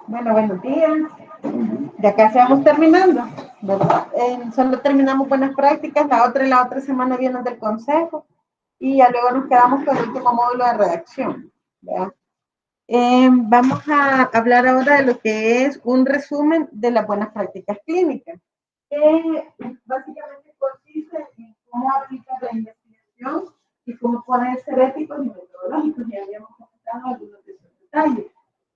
Bueno, buenos días. Ya casi vamos terminando, ¿verdad? Solo terminamos buenas prácticas, la otra semana viene del consejo y ya luego nos quedamos con el último módulo de redacción, ¿verdad? Vamos a hablar ahora de lo que es un resumen de las buenas prácticas clínicas, que básicamente consiste en cómo aplicar la investigación y cómo poder ser éticos y metodológicos. Ya habíamos comentado algunos de esos detalles,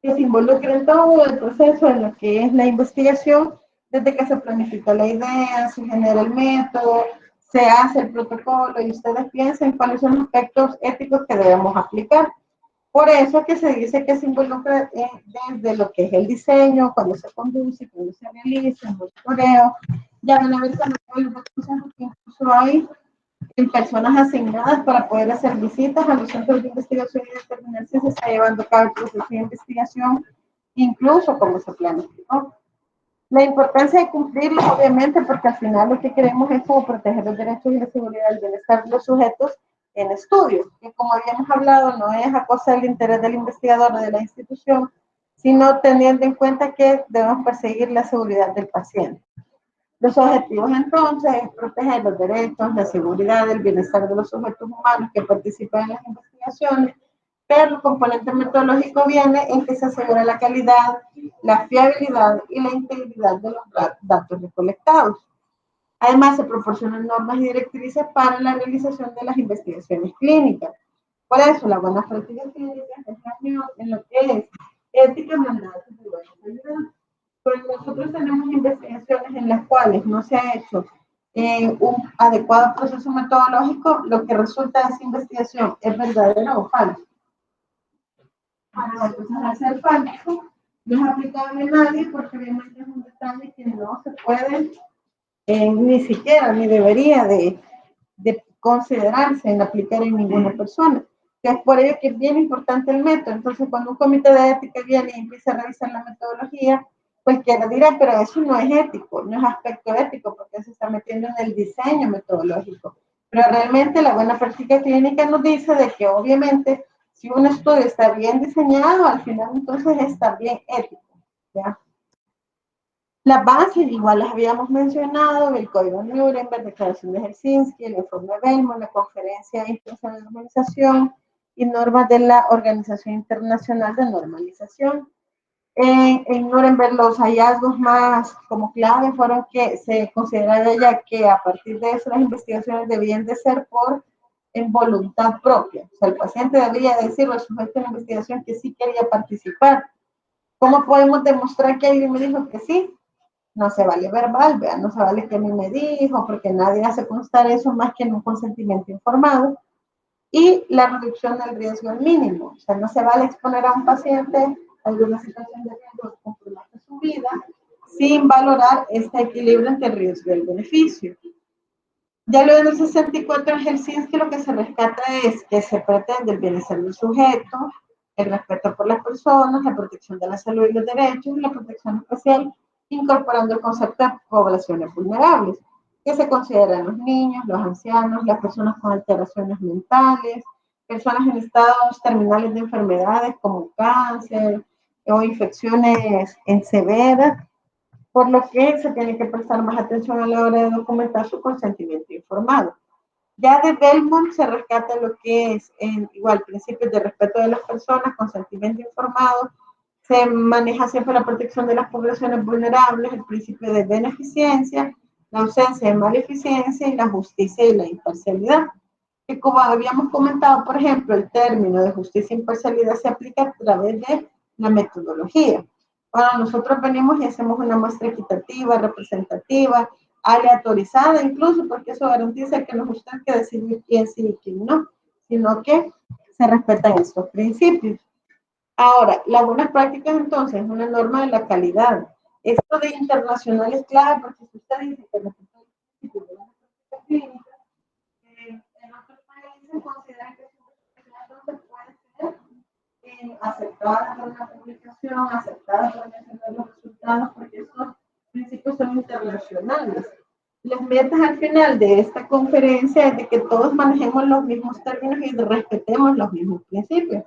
que se involucren todo el proceso en lo que es la investigación, desde que se planifica la idea, se genera el método, se hace el protocolo y ustedes piensen cuáles son los aspectos éticos que debemos aplicar. Por eso que se dice que se involucra desde lo que es el diseño, cuando se conduce, cuando se realiza, el monitoreo. Ya van a ver cuando que incluso hay personas asignadas para poder hacer visitas a los centros de investigación y determinar si se está llevando a cabo el proceso de investigación, incluso cómo se planificó. La importancia de cumplirlo, obviamente, porque al final lo que queremos es como proteger los derechos y la seguridad del bienestar de los sujetos en estudio, que como habíamos hablado, no es a costa del interés del investigador o de la institución, sino teniendo en cuenta que debemos perseguir la seguridad del paciente. Los objetivos entonces es proteger los derechos, la seguridad, el bienestar de los sujetos humanos que participan en las investigaciones, pero el componente metodológico viene en que se asegura la calidad, la fiabilidad y la integridad de los datos recolectados. Además, se proporcionan normas y directrices para la realización de las investigaciones clínicas. Por eso, la buena práctica clínica es la unión en lo que es ética, mandatos y buena calidad. Cuando nosotros tenemos investigaciones en las cuales no se ha hecho un adecuado proceso metodológico, lo que resulta de esa investigación es verdadero o falso. Para entonces, al ser falso, no es aplicable a nadie porque obviamente es un detalle que no se puede ni siquiera, ni debería de considerarse en aplicar en ninguna persona. Que es por ello que es bien importante el método. Entonces, cuando un comité de ética viene y empieza a revisar la metodología, pues que dirán, pero eso no es ético, no es aspecto ético, porque se está metiendo en el diseño metodológico. Pero realmente la buena práctica clínica nos dice de que obviamente si un estudio está bien diseñado, al final entonces está bien ético, ¿ya? Las bases, igual las habíamos mencionado, el Código Nuremberg, Declaración de Helsinki, el Informe Belmont, la Conferencia Internacional de Normalización y normas de la Organización Internacional de Normalización. En Nuremberg los hallazgos más como clave fueron que se consideraba ya que a partir de eso las investigaciones debían de ser en voluntad propia. O sea, el paciente debía decirle al sujeto de la investigación que sí quería participar. ¿Cómo podemos demostrar que alguien me dijo que sí? No se vale verbal, vean, no se vale que a mí me dijo, porque nadie hace constar eso más que en un consentimiento informado. Y la reducción del riesgo al mínimo. O sea, no se vale exponer a un paciente a alguna situación de riesgo que compromete su vida sin valorar este equilibrio entre el riesgo y el beneficio. Ya luego en el 64 en Helsinki lo que se rescata es que se pretende el bienestar del sujeto, el respeto por las personas, la protección de la salud y los derechos y la protección especial, incorporando el concepto de poblaciones vulnerables, que se consideran los niños, los ancianos, las personas con alteraciones mentales, personas en estados terminales de enfermedades como cáncer o infecciones en severas, por lo que se tiene que prestar más atención a la hora de documentar su consentimiento informado. Ya de Belmont se rescata lo que es igual principios de respeto de las personas, consentimiento informado, se maneja siempre la protección de las poblaciones vulnerables, el principio de beneficencia, la ausencia de maleficencia y la justicia y la imparcialidad. Que como habíamos comentado, por ejemplo, el término de justicia e imparcialidad se aplica a través de la metodología. Ahora nosotros venimos y hacemos una muestra equitativa, representativa, aleatorizada incluso, porque eso garantiza que no es usted que decidir quién sí y quién no, sino que se respetan estos principios. Ahora, las buenas prácticas entonces es una norma de la calidad. Esto de internacional es clave porque si usted dice que respeta el principio de buenas prácticas clínicas, en otros países consideran que su investigación puede ser aceptada por una publicación, aceptada por mencionar los resultados, porque estos principios son internacionales. Las metas al final de esta conferencia es de que todos manejemos los mismos términos y respetemos los mismos principios.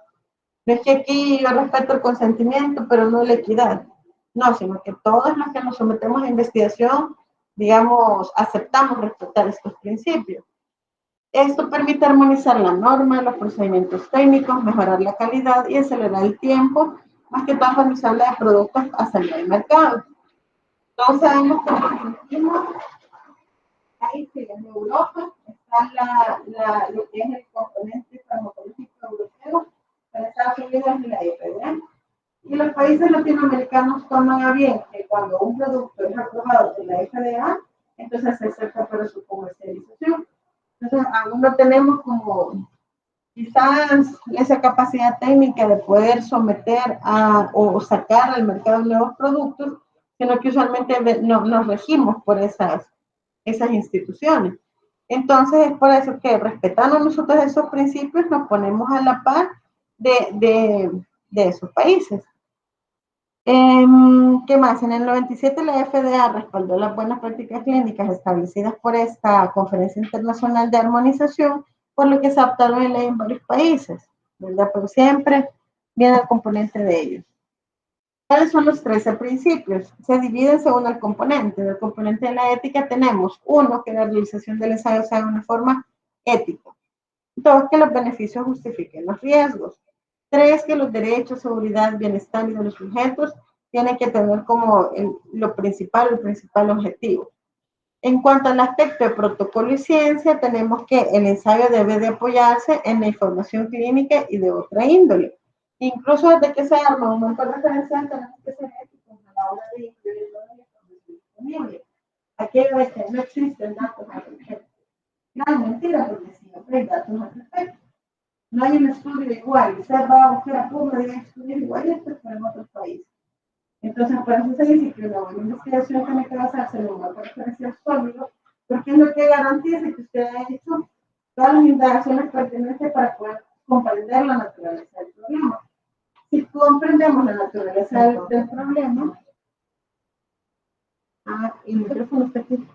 No es que aquí yo respeto el consentimiento, pero no la equidad. No, sino que todos los que nos sometemos a investigación, digamos, aceptamos respetar estos principios. Esto permite armonizar la norma, los procedimientos técnicos, mejorar la calidad y acelerar el tiempo, más que todo cuando se habla de productos a salir al mercado. Todos sabemos que en Argentina, ahí sí, en Europa, está lo que es el componente farmacológico europeo, para Estados Unidos es la FDA. Y los países latinoamericanos toman a bien que cuando un producto es aprobado por la FDA, entonces se acepta para su comercialización. Entonces, aún no tenemos como quizás esa capacidad técnica de poder someter o sacar al mercado nuevos productos, sino que usualmente nos regimos por esas instituciones. Entonces, es por eso que respetando nosotros esos principios, nos ponemos a la par de esos países. ¿Qué más? En el 97 la FDA respaldó las buenas prácticas clínicas establecidas por esta Conferencia Internacional de Armonización, por lo que se adoptaron en ley en varios países, ¿verdad? Pero siempre viene el componente de ellos. ¿Cuáles son los 13 principios? Se dividen según el componente. Del componente de la ética tenemos uno, que la realización del ensayo sea de una forma ética. Dos, que los beneficios justifiquen los riesgos. Tres, que los derechos, seguridad, bienestar de los sujetos tienen que tener como el principal objetivo. En cuanto al aspecto de protocolo y ciencia, tenemos que el ensayo debe de apoyarse en la información clínica y de otra índole. Incluso desde que se arma un momento de referencia, tenemos que ser éticos a la hora de incluir toda la información disponible. Aquello de que no existen datos al respecto. No, mentira, porque siempre hay datos al respecto. No hay un estudio igual. Usted va a buscar a Puma de estudios iguales, pero en otros países. Entonces, por eso se dice que una buena investigación tiene que basarse en una referencia sólida, porque es lo que garantiza que usted ha hecho todas las indagaciones pertinentes para poder comprender la naturaleza del problema. Si comprendemos la naturaleza del problema, el micrófono está aquí.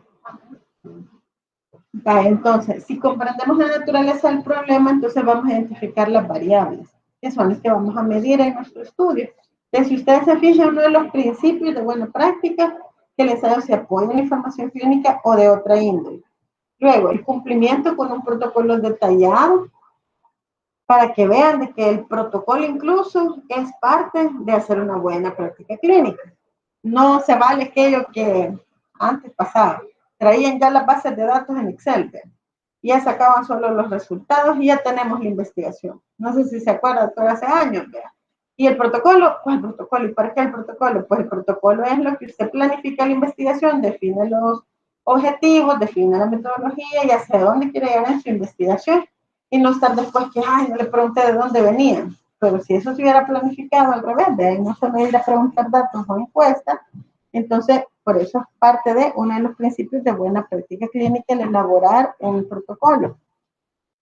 Entonces, si comprendemos la naturaleza del problema, entonces vamos a identificar las variables, que son las que vamos a medir en nuestro estudio. Entonces, si ustedes se fijan, uno de los principios de buena práctica, que el ensayo se apoya en la información clínica o de otra índole. Luego, el cumplimiento con un protocolo detallado, para que vean de que el protocolo incluso es parte de hacer una buena práctica clínica. No se vale aquello que antes pasaba. Traían ya las bases de datos en Excel, y ya sacaban solo los resultados y ya tenemos la investigación. No sé si se acuerdan, todo hace años, ¿verdad? Y el protocolo, ¿cuál protocolo? ¿Y para qué el protocolo? Pues el protocolo es lo que usted planifica la investigación, define los objetivos, define la metodología y hacia dónde quiere llegar en su investigación. Y no estar después que, ay, no le pregunté de dónde venían. Pero si eso se hubiera planificado al revés, de ahí no se me iba a preguntar datos o encuestas. Entonces, por eso es parte de uno de los principios de buena práctica clínica, el elaborar un protocolo.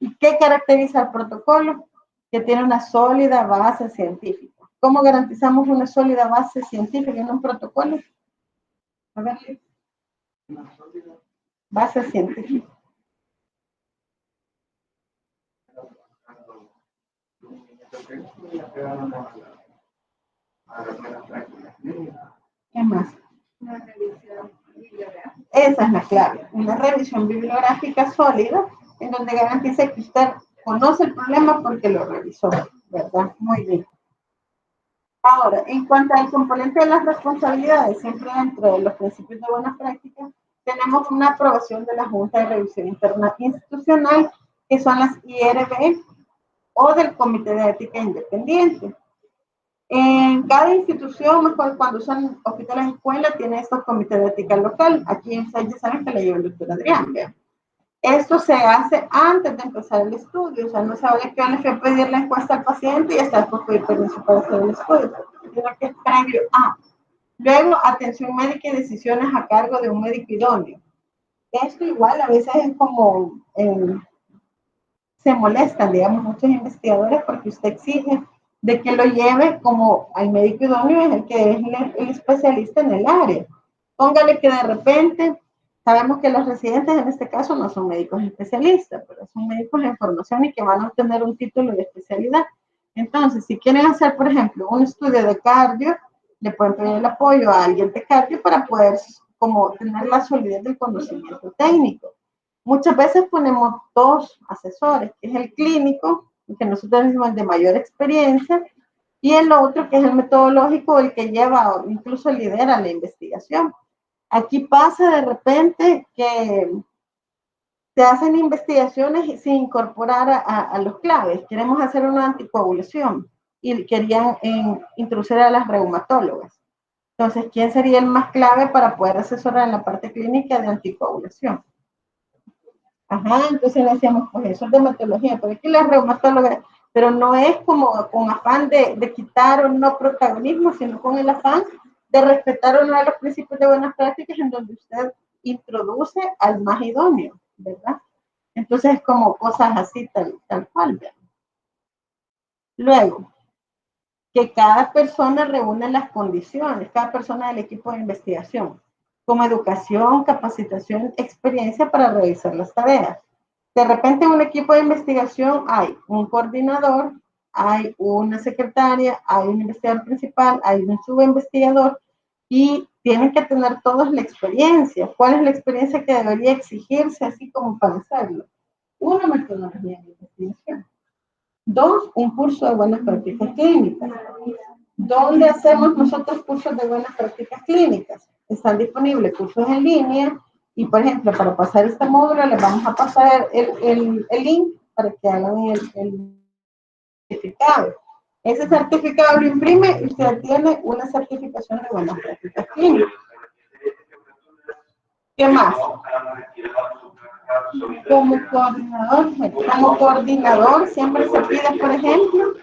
¿Y qué caracteriza el protocolo? Que tiene una sólida base científica. ¿Cómo garantizamos una sólida base científica en un protocolo? A ver, base científica. ¿Qué más? Una revisión bibliográfica. Esa es la clave. Una revisión bibliográfica sólida en donde garantice que usted conoce el problema porque lo revisó, ¿verdad? Muy bien. Ahora, en cuanto al componente de las responsabilidades, siempre dentro de los principios de buena práctica, tenemos una aprobación de la Junta de Revisión Interna Institucional, que son las IRB, o del Comité de Ética Independiente. En cada institución, mejor cuando son hospitales de escuela, tiene estos comités de ética local. Aquí en Sánchez saben que le lleva el doctor Adrián. ¿Ve? Esto se hace antes de empezar el estudio, o sea, no se vale que yo le fui a pedir la encuesta al paciente y hasta después pedir permiso para hacer el estudio, sino que es previo a. Luego, atención médica y decisiones a cargo de un médico idóneo. Esto igual a veces es como, se molestan, digamos, muchos investigadores porque usted exige de que lo lleve como al médico idóneo, es el que es el especialista en el área. Póngale que de repente, sabemos que los residentes en este caso no son médicos especialistas, pero son médicos en formación y que van a obtener un título de especialidad. Entonces, si quieren hacer, por ejemplo, un estudio de cardio, le pueden pedir el apoyo a alguien de CARTI para poder como tener la solidez del conocimiento técnico. Muchas veces ponemos dos asesores, que es el clínico, que nosotros decimos el de mayor experiencia, y el otro que es el metodológico, el que lleva o incluso lidera la investigación. Aquí pasa de repente que se hacen investigaciones sin incorporar a los claves. Queremos hacer una anticoagulación y querían introducir a las reumatólogas. Entonces, ¿quién sería el más clave para poder asesorar en la parte clínica de anticoagulación? Ajá, entonces le decíamos, pues eso es de hematología, pero aquí las reumatólogas, pero no es como con afán de quitar o no protagonismo, sino con el afán de respetar uno de los principios de buenas prácticas en donde usted introduce al más idóneo, ¿verdad? Entonces, como cosas así, tal cual, ¿verdad? Luego, que cada persona reúne las condiciones, cada persona del equipo de investigación, como educación, capacitación, experiencia para realizar las tareas. De repente en un equipo de investigación hay un coordinador, hay una secretaria, hay un investigador principal, hay un subinvestigador y tienen que tener todos la experiencia. ¿Cuál es la experiencia que debería exigirse así como para hacerlo? Una metodología de investigación. Dos, un curso de buenas prácticas clínicas. ¿Dónde hacemos nosotros cursos de buenas prácticas clínicas? Están disponibles cursos en línea y, por ejemplo, para pasar este módulo les vamos a pasar el link para que hagan el certificado. Ese certificado lo imprime y usted tiene una certificación de buenas prácticas clínicas. ¿Qué más? Como coordinador siempre se pide, por ejemplo,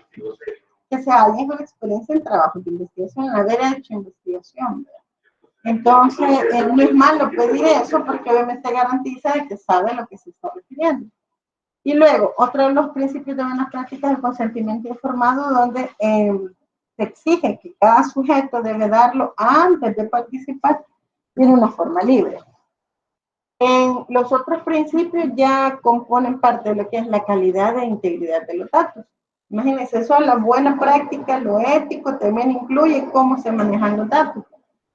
que sea alguien con experiencia en trabajo de investigación, haber hecho investigación. Entonces, no es malo pedir eso porque obviamente garantiza de que sabe lo que se está refiriendo. Y luego, otro de los principios de buenas prácticas es el consentimiento informado, donde se exige que cada sujeto debe darlo antes de participar en una forma libre. En los otros principios ya componen parte de lo que es la calidad e integridad de los datos. Imagínense, eso es la buena práctica, lo ético, también incluye cómo se manejan los datos.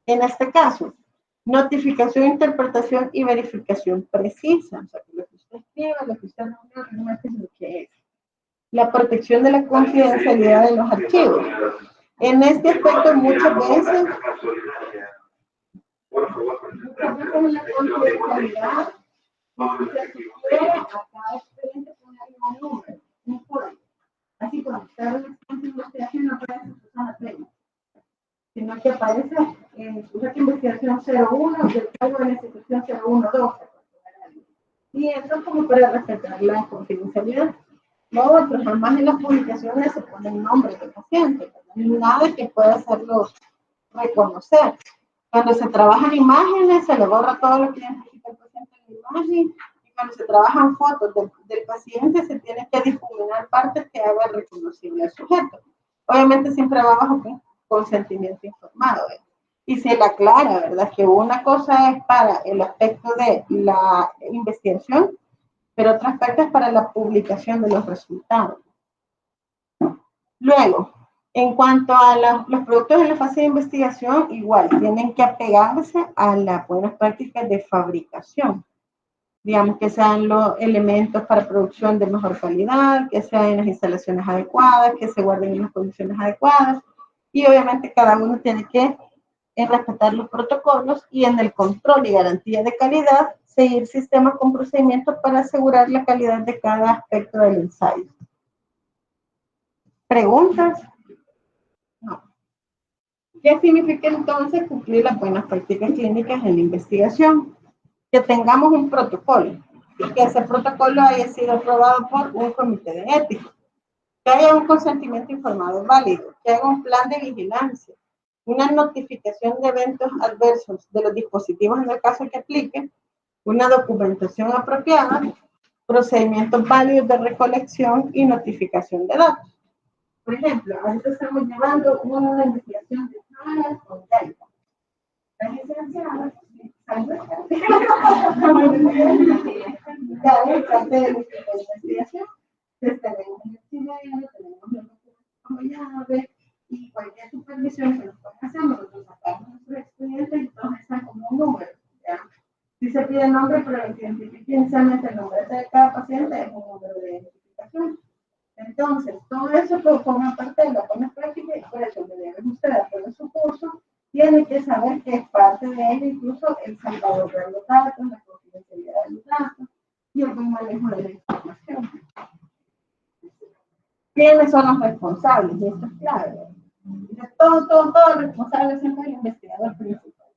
En este caso, notificación, interpretación y verificación precisa. O sea, que lo que usted escriba, lo que usted no realmente es lo que es. La protección de la confidencialidad de los archivos. En este aspecto, muchas veces la confidencialidad se sugiere a cada expediente ponerle un número, un código. Así como usted ve en investigación no aparece Susana Pérez, sino que aparece Susana Investigación 01 del código de la institución 012. Y eso es como para respetar la confidencialidad. Lo otro, jamás en las publicaciones se ponen nombres de pacientes, nada que pueda hacerlos reconocer. Cuando se trabajan imágenes, se le borra todo lo que identifica el paciente en la imagen. Y cuando se trabajan fotos del paciente, se tiene que difuminar partes que hagan reconocible al sujeto. Obviamente siempre va bajo consentimiento informado. Y se le aclara, ¿verdad? Que una cosa es para el aspecto de la investigación, pero otro aspecto es para la publicación de los resultados. Luego, en cuanto a los productos en la fase de investigación, igual, tienen que apegarse a las buenas prácticas de fabricación. Digamos que sean los elementos para producción de mejor calidad, que sean en las instalaciones adecuadas, que se guarden en las condiciones adecuadas. Y obviamente cada uno tiene que respetar los protocolos y en el control y garantía de calidad, seguir sistemas con procedimientos para asegurar la calidad de cada aspecto del ensayo. ¿Preguntas? No. ¿Qué significa entonces cumplir las buenas prácticas clínicas en la investigación? Que tengamos un protocolo y que ese protocolo haya sido aprobado por un comité de ética, que haya un consentimiento informado válido, que haya un plan de vigilancia, una notificación de eventos adversos de los dispositivos en el caso que aplique, una documentación apropiada, procedimientos válidos de recolección y notificación de datos. Por ejemplo, ahorita estamos llevando una investigación de SARS con Delta. Las licenciadas, cada parte de la investigación, tenemos el chileno, tenemos el llave y cualquier supervisión que nos pueda hacemos? Nosotros sacamos nuestros expedientes y todos están como un número, ¿ya? Si se pide nombre, pero que identifique inicialmente el nombre de cada paciente es un número de identificación. Entonces, todo eso forma parte de la buena práctica y por eso le deben usted hacer su curso, tiene que saber que es parte de ello, incluso el salvaguardar de los datos, la confidencialidad de los datos y el buen manejo de la información. ¿Quiénes son los responsables? Y esto es clave. De todo el responsable siempre es el investigador principal.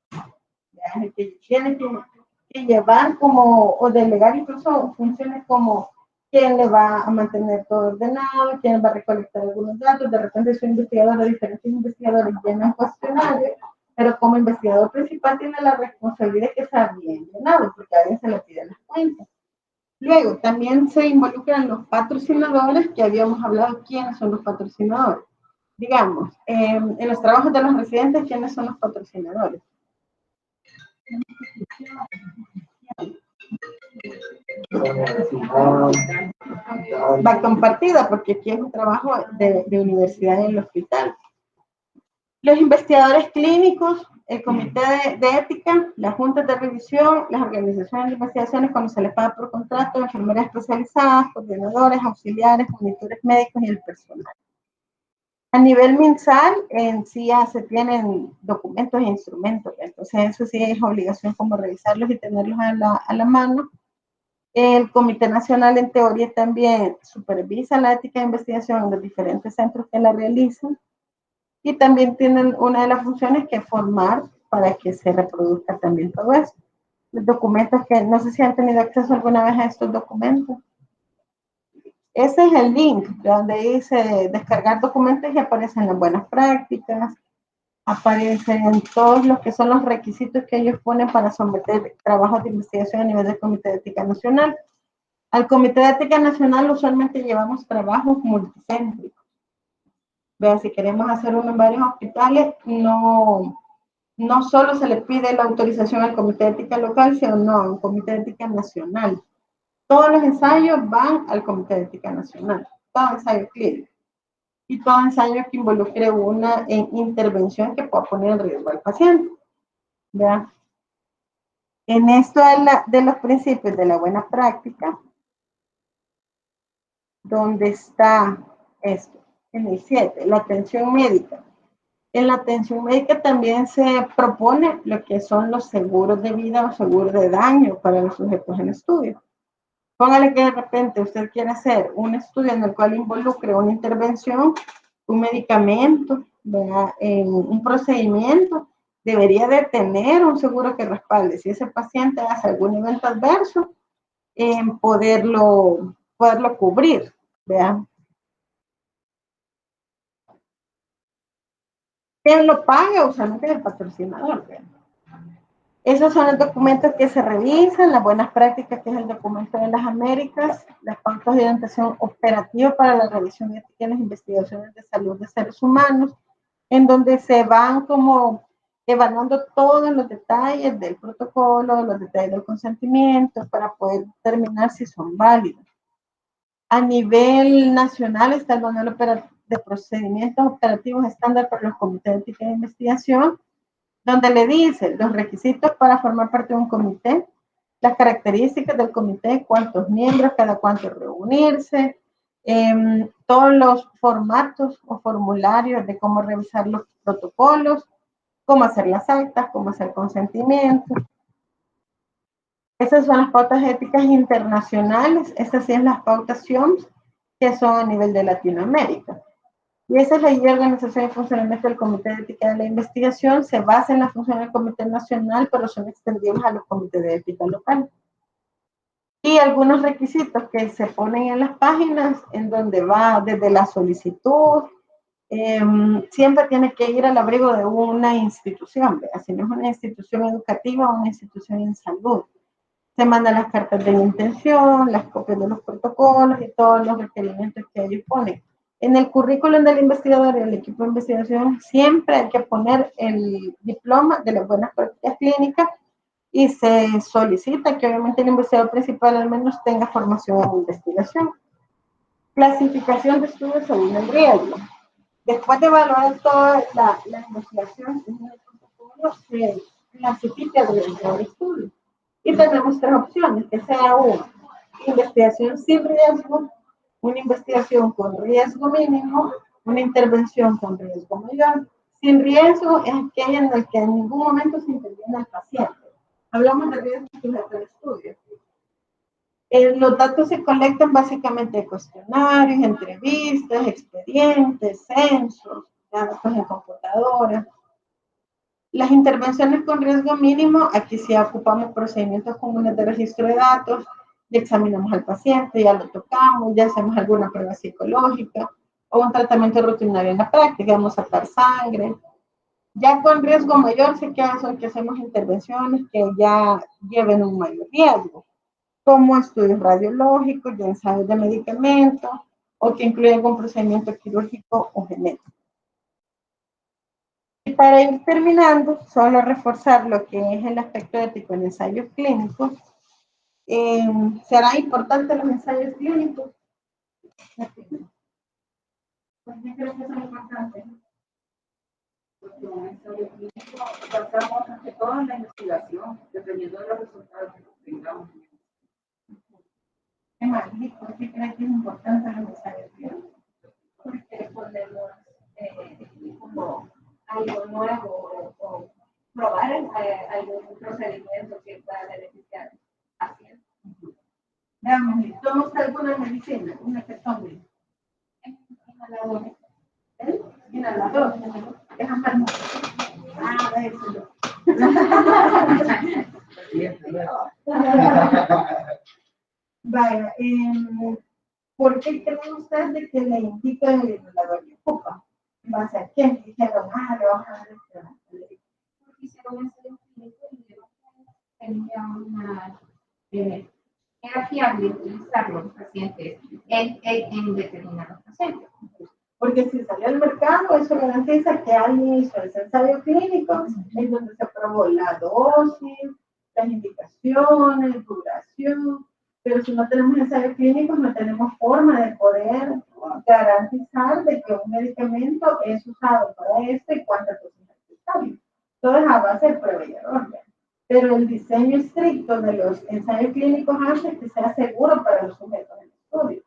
¿Ya? El que tiene que llevar como, o delegar incluso funciones como quién le va a mantener todo ordenado, quién va a recolectar algunos datos. De repente soy investigador de diferentes investigadores llenan cuestionarios, pero como investigador principal tiene la responsabilidad de que sea bien llenado, porque a alguien se le piden las cuentas. Luego, también se involucran los patrocinadores, que habíamos hablado quiénes son los patrocinadores. Digamos, en los trabajos de los residentes, ¿quiénes son los patrocinadores? Va compartida, porque aquí es un trabajo de universidad en el hospital. Los investigadores clínicos, el comité de ética, las juntas de revisión, las organizaciones de investigaciones cuando se les paga por contrato, enfermeras especializadas, coordinadores, auxiliares, monitores médicos y el personal. A nivel MinSal, en sí ya se tienen documentos e instrumentos, entonces eso sí es obligación como revisarlos y tenerlos a la mano. El Comité Nacional en teoría también supervisa la ética de investigación en los diferentes centros que la realizan y también tienen una de las funciones que es formar para que se reproduzca también todo eso. Los documentos que no sé si han tenido acceso alguna vez a estos documentos. Ese es el link donde dice descargar documentos y aparecen las buenas prácticas, aparecen todos los que son los requisitos que ellos ponen para someter trabajos de investigación a nivel del Comité de Ética Nacional. Al Comité de Ética Nacional usualmente llevamos trabajos multicéntricos. Vean, si queremos hacer uno en varios hospitales, no solo se le pide la autorización al Comité de Ética local, sino a un Comité de Ética Nacional. Todos los ensayos van al Comité de Ética Nacional, todo ensayo clínico. Y todo ensayo que involucre una intervención que pueda poner en riesgo al paciente. ¿Ya? En esto de los principios de la buena práctica, donde está esto, en el 7, la atención médica. En la atención médica también se propone lo que son los seguros de vida o seguros de daño para los sujetos en estudio. Póngale que de repente usted quiere hacer un estudio en el cual involucre una intervención, un medicamento, un procedimiento, debería de tener un seguro que respalde. Si ese paciente hace algún evento adverso, poderlo cubrir. ¿Vean? ¿Quién lo paga? Usualmente es el patrocinador. ¿Vean? Esos son los documentos que se revisan, las buenas prácticas, que es el documento de las Américas, las pautas de orientación operativa para la revisión ética en las investigaciones de salud de seres humanos, en donde se van como evaluando todos los detalles del protocolo, los detalles del consentimiento, para poder determinar si son válidos. A nivel nacional está el manual de procedimientos operativos estándar para los comités de ética de investigación, donde le dice los requisitos para formar parte de un comité, las características del comité, cuántos miembros, cada cuánto reunirse, todos los formatos o formularios de cómo revisar los protocolos, cómo hacer las actas, cómo hacer consentimiento. Esas son las pautas éticas internacionales, estas sí son las pautas SIOMS, que son a nivel de Latinoamérica. Y esa es la guía de organización y funcionamiento del Comité de Ética de la Investigación. Se basa en la función del Comité Nacional, pero son extendibles a los comités de ética local. Y algunos requisitos que se ponen en las páginas, en donde va desde la solicitud, siempre tiene que ir al abrigo de una institución, ¿verdad? Si no es una institución educativa o una institución en salud. Se mandan las cartas de intención, las copias de los protocolos y todos los requerimientos que ellos ponen. En el currículum del investigador y del equipo de investigación siempre hay que poner el diploma de las buenas prácticas clínicas y se solicita que obviamente el investigador principal al menos tenga formación en investigación. Clasificación de estudios según el riesgo. Después de evaluar toda la investigación, se clasifica dentro del estudio. Y tenemos tres opciones, que sea una investigación sin riesgo, una investigación con riesgo mínimo, una intervención con riesgo mayor. Sin riesgo es aquella en la que en ningún momento se interviene al paciente. Hablamos de riesgo sujeto al estudio. Los datos se colectan básicamente de cuestionarios, entrevistas, expedientes, censos, datos en computadora. Las intervenciones con riesgo mínimo, aquí sí ocupamos procedimientos comunes de registro de datos, ya examinamos al paciente, ya lo tocamos, ya hacemos alguna prueba psicológica o un tratamiento rutinario en la práctica, vamos a sacar sangre. Ya con riesgo mayor sí que hacemos intervenciones que ya lleven un mayor riesgo, como estudios radiológicos, de ensayos de medicamentos o que incluyen algún procedimiento quirúrgico o genético. Y para ir terminando, solo reforzar lo que es el aspecto ético en ensayos clínicos. ¿Serán importantes los ensayos clínicos? ¿Por qué creo que son importantes? Porque un ensayo clínico basamos ante todo en la investigación, dependiendo de los resultados que obtengamos. ¿Qué más? ¿Por qué crees que es importante los ensayos clínicos? Porque podemos como algo nuevo o probar algún procedimiento que pueda beneficiar al paciente. Veamos, ¿toma usted alguna medicina? ¿Una que tome? Inhalador. Inhalador. Es amargo. Ah, déjelo. Vaya, ¿por qué creen ustedes de que le indican el inhalador que ocupa? ¿En base a qué? Dijeron, le vamos a dar Porque hicieron un ensayo clínico y vieron que tenía era fiable utilizarlo en pacientes, en determinados pacientes. Porque si salió al mercado, eso garantiza que alguien hizo ese ensayo clínico, en donde se probó la dosis, las indicaciones, duración, pero si no tenemos ensayos clínicos, no tenemos forma de poder garantizar de que un medicamento es usado para esto y cuántas dosis es necesario. Todo es a base de prueba y error. Pero el diseño estricto de los ensayos clínicos hace que sea seguro para los sujetos del estudio.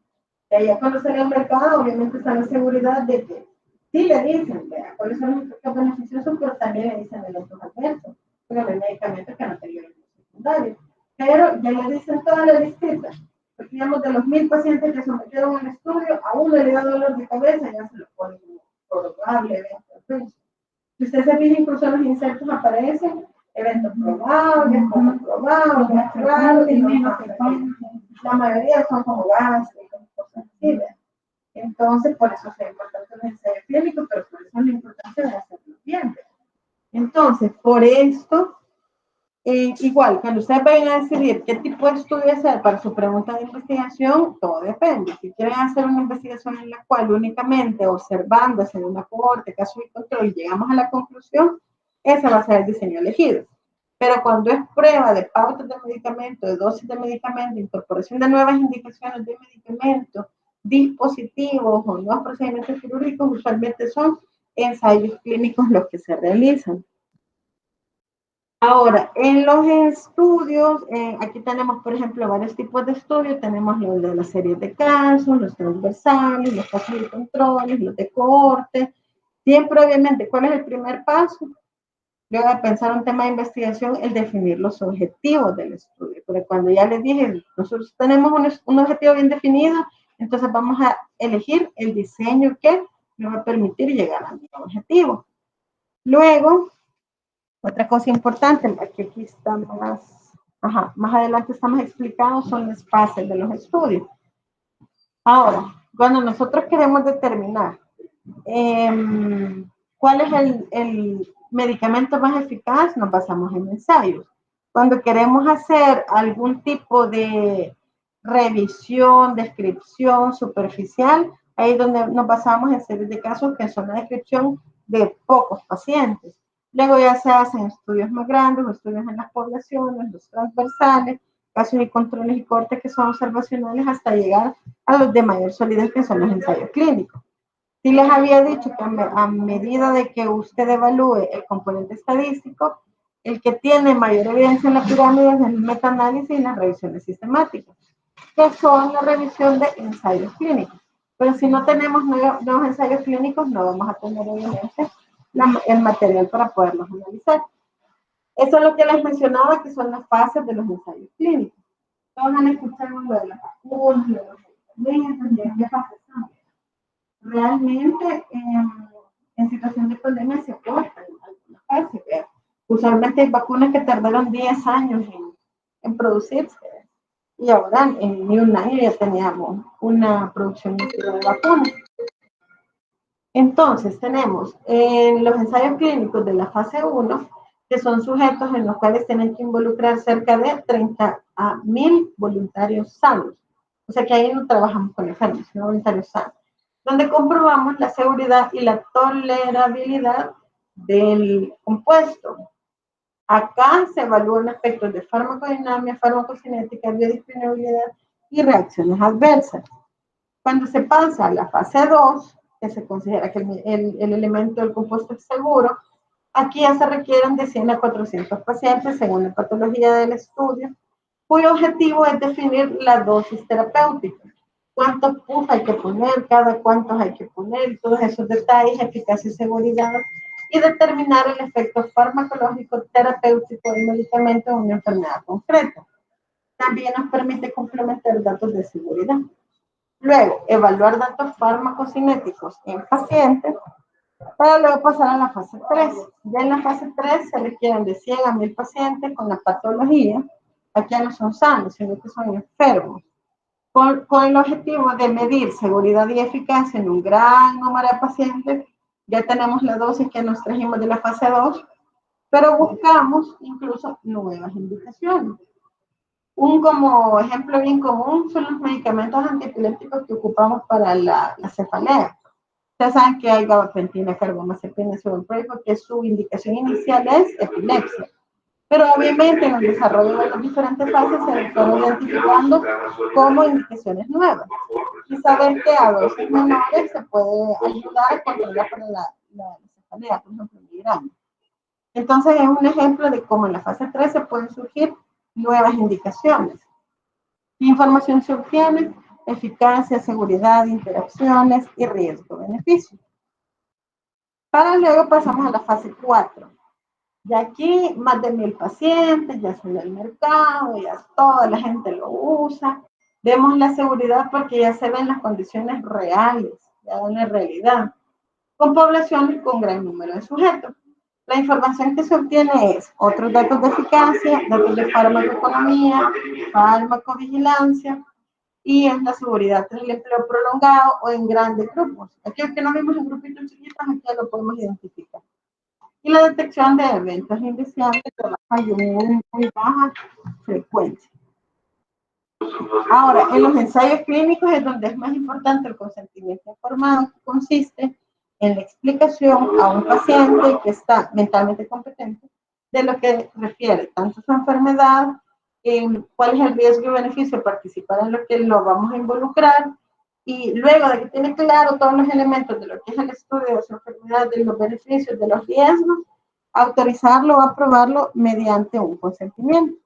Y ya cuando sale al mercado, obviamente está la seguridad de que sí le dicen, vea, cuáles son los efectos beneficiosos, pero también le dicen eventos adversos, porque hay medicamentos que no tienen efectos secundarios. Pero ya le dicen toda la listita. Porque digamos, de los 1000 pacientes que sometieron al estudio, a uno le da dolor de cabeza, ya se lo ponen como probable evento adverso. Si usted se fija, incluso los insertos aparecen eventos probables, poco probables, raros, y la mayoría son como gástricos, cosas así. Entonces, por eso es importante el ensayo clínico, pero por eso es la importancia de hacerlo bien. Entonces, por esto, igual, cuando ustedes vayan a decidir qué tipo de estudio hacer para su pregunta de investigación, todo depende. Si quieren hacer una investigación en la cual únicamente observando, haciendo una cohorte, caso y control, llegamos a la conclusión, ese va a ser el diseño elegido. Pero cuando es prueba de pautas de medicamento, de dosis de medicamento, incorporación de nuevas indicaciones de medicamentos, dispositivos o nuevos procedimientos quirúrgicos, usualmente son ensayos clínicos los que se realizan. Ahora, en los estudios, aquí tenemos, por ejemplo, varios tipos de estudios. Tenemos los de las series de casos, los transversales, los casos de controles, los de cohorte. Siempre, obviamente, ¿cuál es el primer paso? Luego de pensar un tema de investigación, el definir los objetivos del estudio. Porque cuando ya les dije, nosotros tenemos un objetivo bien definido, entonces vamos a elegir el diseño que me va a permitir llegar a mi objetivo. Luego, otra cosa importante, que aquí está más adelante estamos explicados, son las fases de los estudios. Ahora, cuando nosotros queremos determinar cuál es el medicamento más eficaz, nos basamos en ensayos. Cuando queremos hacer algún tipo de revisión, descripción superficial, ahí es donde nos basamos en series de casos que son la descripción de pocos pacientes. Luego ya se hacen estudios más grandes, estudios en las poblaciones, los transversales, casos y controles y cortes que son observacionales hasta llegar a los de mayor solidez que son los ensayos clínicos. Sí les había dicho que a medida de que usted evalúe el componente estadístico, el que tiene mayor evidencia en la pirámide es el metaanálisis y las revisiones sistemáticas, que son la revisión de ensayos clínicos. Pero si no tenemos nuevos ensayos clínicos, no vamos a tener obviamente el material para poderlos analizar. Eso es lo que les mencionaba, que son las fases de los ensayos clínicos. Todos han escuchado lo de las vacunas, lo de los medicamentos, y en qué fases están. Realmente, en situación de pandemia se acortan algunas fases. Usualmente hay vacunas que tardaron 10 años en producirse. Y ahora en ni un año ya teníamos una producción masiva de vacunas. Entonces tenemos los ensayos clínicos de la fase 1, que son sujetos en los cuales tienen que involucrar cerca de 30.000 voluntarios sanos. O sea que ahí no trabajamos con enfermos, sino voluntarios sanos, donde comprobamos la seguridad y la tolerabilidad del compuesto. Acá se evalúan aspectos de farmacodinámica, farmacocinética, biodisponibilidad y reacciones adversas. Cuando se pasa a la fase 2, que se considera que el elemento del compuesto es seguro, aquí ya se requieren de 100 a 400 pacientes según la patología del estudio, cuyo objetivo es definir la dosis terapéutica. Cuántos puff hay que poner, cada cuántos hay que poner, todos esos detalles, eficacia y seguridad, y determinar el efecto farmacológico terapéutico del medicamento en una enfermedad concreta. También nos permite complementar datos de seguridad. Luego, evaluar datos farmacocinéticos en pacientes para luego pasar a la fase 3. Ya en la fase 3 se requieren de 100 a 1000 pacientes con la patología. Aquí ya no son sanos, sino que son enfermos. Con el objetivo de medir seguridad y eficacia en un gran número de pacientes. Ya tenemos la dosis que nos trajimos de la fase 2, pero buscamos incluso nuevas indicaciones. Un como ejemplo bien común son los medicamentos antiepilépticos que ocupamos para la cefalea. Ustedes saben que hay gabapentina, carbamazepina, sulopenem, que su indicación inicial es epilepsia. Pero obviamente en el desarrollo de las diferentes fases se están identificando como indicaciones nuevas. Y saber que a dosis menores se puede ayudar a controlar para la cefalea, por ejemplo, migraña. Entonces es un ejemplo de cómo en la fase 3 se pueden surgir nuevas indicaciones. ¿Qué información se obtiene? Eficacia, seguridad, interacciones y riesgo-beneficio. Para luego pasamos a la fase 4. Y aquí más de 1000 pacientes, ya son del mercado, ya toda la gente lo usa. Vemos la seguridad porque ya se ven las condiciones reales, ya en la realidad, con poblaciones con gran número de sujetos. La información que se obtiene es otros datos de eficacia, datos de farmacoeconomía, farmacovigilancia y en la seguridad del empleo prolongado o en grandes grupos. Aquellos que no vimos en grupitos chiquitos, aquí ya lo podemos identificar. Y la detección de eventos indeseables trabaja en muy baja frecuencia. Ahora, en los ensayos clínicos es donde es más importante el consentimiento informado, que consiste en la explicación a un paciente que está mentalmente competente de lo que refiere tanto su enfermedad, cuál es el riesgo y beneficio de participar en lo que lo vamos a involucrar, y luego de que tiene claro todos los elementos de lo que es el estudio de su enfermedad, de los beneficios, de los riesgos, autorizarlo o aprobarlo mediante un consentimiento.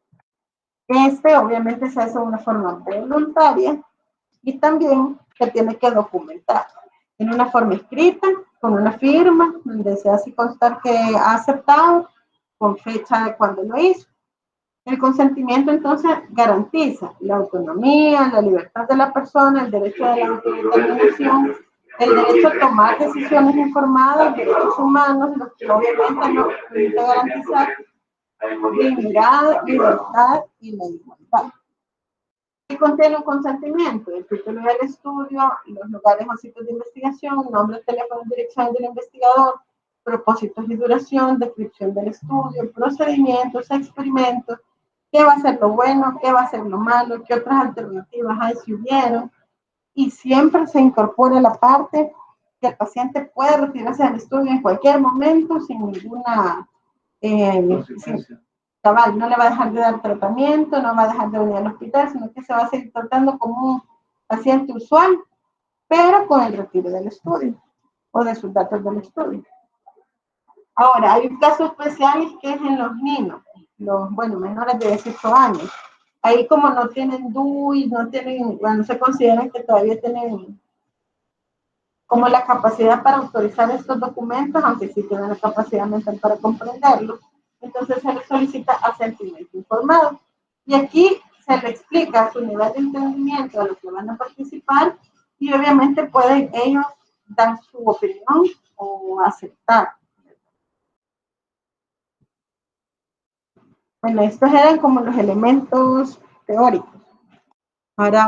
Obviamente se hace de una forma voluntaria y también se tiene que documentar en una forma escrita, con una firma, donde se hace constar que ha aceptado, con fecha de cuando lo hizo. El consentimiento entonces garantiza la autonomía, la libertad de la persona, el derecho a la autodeterminación, el derecho a tomar decisiones informadas, derechos humanos, lo que obviamente nos permite garantizar dignidad, libertad y la igualdad. ¿Qué contiene un consentimiento? El título del estudio, los lugares o sitios de investigación, nombre, teléfono, dirección del investigador, propósitos y duración, descripción del estudio, procedimientos, experimentos, qué va a ser lo bueno, qué va a ser lo malo, qué otras alternativas hay si hubieron, y siempre se incorpora la parte que el paciente puede retirarse del estudio en cualquier momento sin ninguna cabal, no le va a dejar de dar tratamiento, no va a dejar de venir al hospital, sino que se va a seguir tratando como un paciente usual, pero con el retiro del estudio. o de sus datos del estudio. Ahora, hay un caso especial que es en los niños, los, bueno, menores de 18 años. Ahí como no tienen DUI, no tienen, bueno, se consideran que todavía tienen como la capacidad para autorizar estos documentos, aunque sí tienen la capacidad mental para comprenderlos. Entonces se les solicita asentimiento informado. Y aquí se les explica su nivel de entendimiento de lo que van a participar y obviamente pueden ellos dar su opinión o aceptar. Bueno, estos eran como los elementos teóricos. Ahora